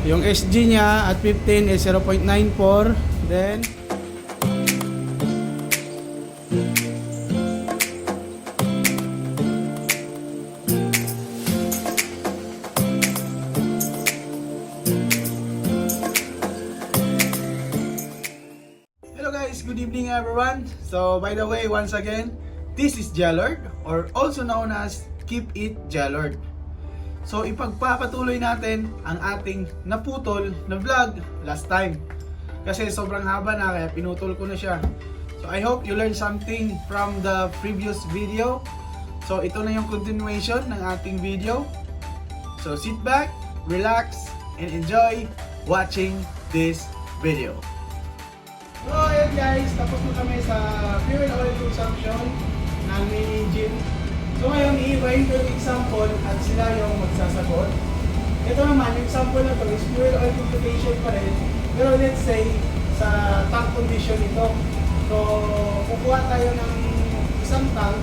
Yung SG niya at 15 is 0.94. Then hello guys, good evening everyone. So by the way, once again, this is Jalord, or also known as Keep It Jalord. So ipagpapatuloy natin ang ating naputol na vlog last time. Kasi sobrang haba na kaya pinutol ko na siya. So I hope you learned something from the previous video. So ito na yung continuation ng ating video. So sit back, relax, and enjoy watching this video. So ayun guys, tapos na kami sa fuel oil consumption ng mini gym. So ngayon, i-ibahin ko yung example at sila yung magsasagot. Ito naman, yung example na to is fuel oil computation pa rin. Pero let's say, sa tank condition ito. So, kukuha tayo ng isang tank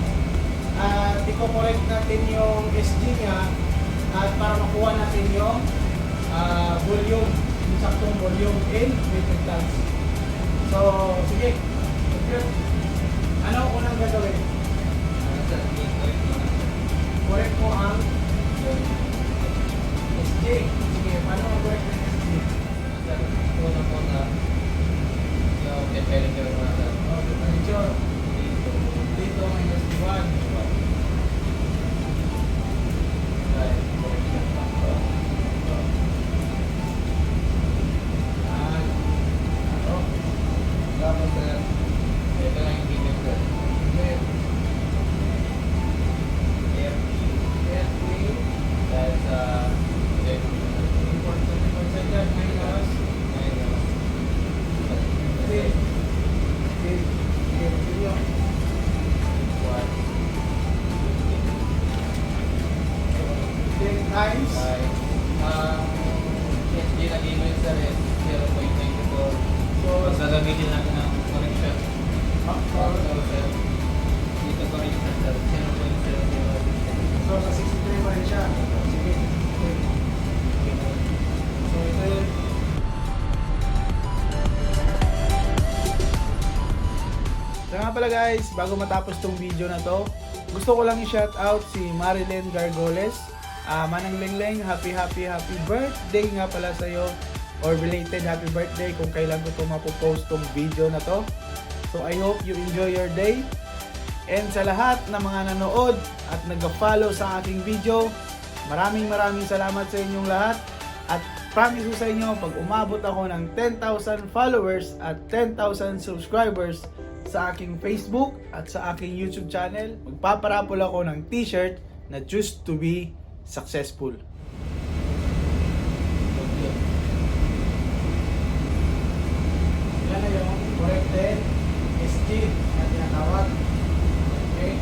at i-correct natin yung SG niya at para makuha natin yung volume, yung saktong volume in metric tons. So, sige. Ano unang gagawin? Correct mo ang SG. Sige, paano mag-correct ng SG? Una-una, yung temperature natin. Temperature. Dito minus 1. Tapos, ito lang yung heater ko. Dahil sa Times SG na gaming sa rin 0.94. So, gagamitin natin ng correction. Dito correction sa 0.00. So sa 63 pa rin siya. Sige. So ito yun. So nga pala guys, bago matapos tong video na to, gusto ko lang i-shout out si Marilyn Gargoles. Manang Lengleng, happy birthday nga pala sa'yo, or belated happy birthday kung kailan ko ito mapopost tong video na to. So I hope you enjoy your day. And sa lahat ng mga nanood at nag-follow sa aking video, maraming salamat sa inyong lahat. At promise ko sa inyo, pag umabot ako ng 10,000 followers at 10,000 subscribers sa aking Facebook at sa aking YouTube channel, magpaparapol ako ng t-shirt na Choose to be Successful. Yan na yung corrected SG na tinatawag. Okay.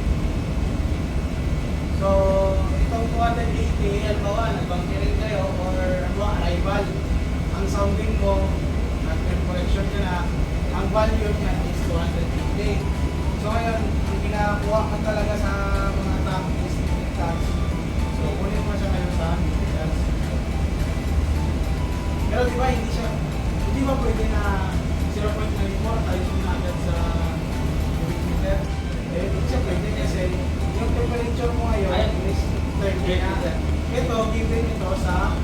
So, itong 280, halimbawa, nag-bangkirin kayo or arrival. Ang sounding mo, correction ka na, ang value niya is 280. So, ngayon, ang kinakuha ka talaga sa mga tank is metric tons. So, kunin mo siya ngayon sa metric tons. Pero di ba, hindi ba pwede na 0.94 tayo na agad sa cubic meter? Eh, hindi siya pwede kasi yung temperature mo ngayon is 30 na. Ito, given ito sa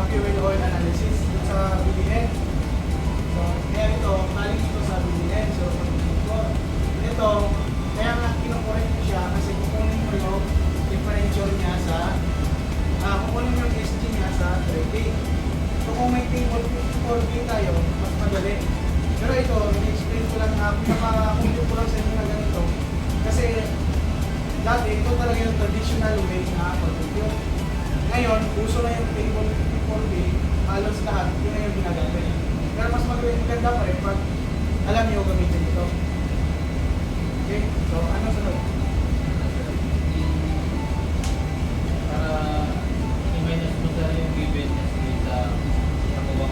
fuel oil analysis sa BDN. So, kaya ito, maling ito sa BDN. So, ito, kaya nga kinokorek ko siya kasi kukunin mo yung temperature niya sa kukunin mo yung SG niya sa 30. So, kung may table 4B tayo, mas madali. Pero ito, in-explain ko lang na pinaka-compute ko lang sa inyo na ganito. Kasi dati, ito talaga yung traditional way na pag-compute. Ngayon, uso na yung table 4B, halos lahat, yun na yung ginagamit. Pero mas maganda pa rin pag alam niyo gamitin ito. Okay? So, ano sunod? Para i-minus mo sa yung given SG sa nakuha.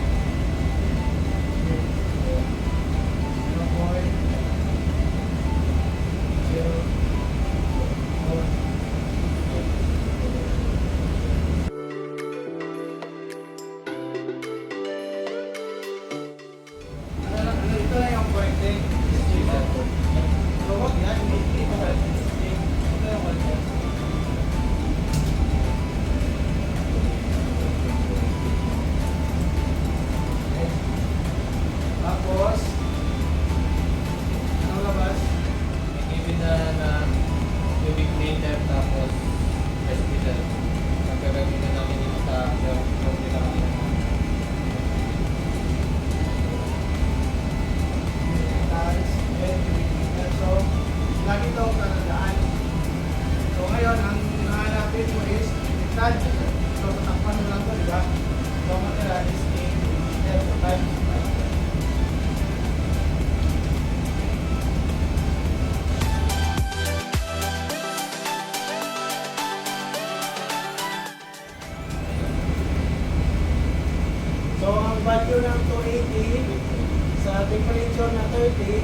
value ng 280 sa temperature na 30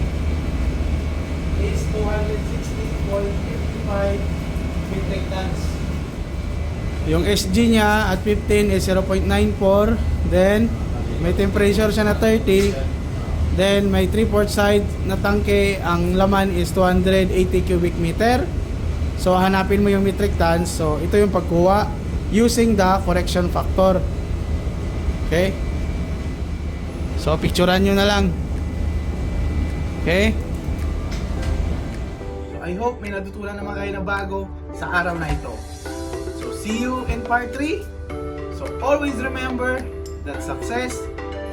is 260.55 metric tons. Yung SG niya at 15 is 0.94. Then may temperature siya na 30. Then may 3/4 side na tangke. Ang laman is 280 cubic meter. So hanapin mo yung metric tons. So ito yung pagkuha using the correction factor. Okay? So picturean nyo na lang. Okay? So I hope may natutunan naman kayo na bago sa araw na ito. So see you in part 3. So always remember that success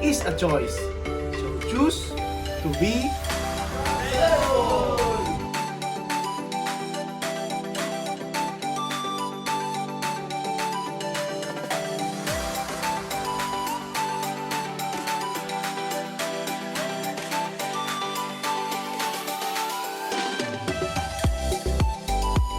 is a choice. So choose to be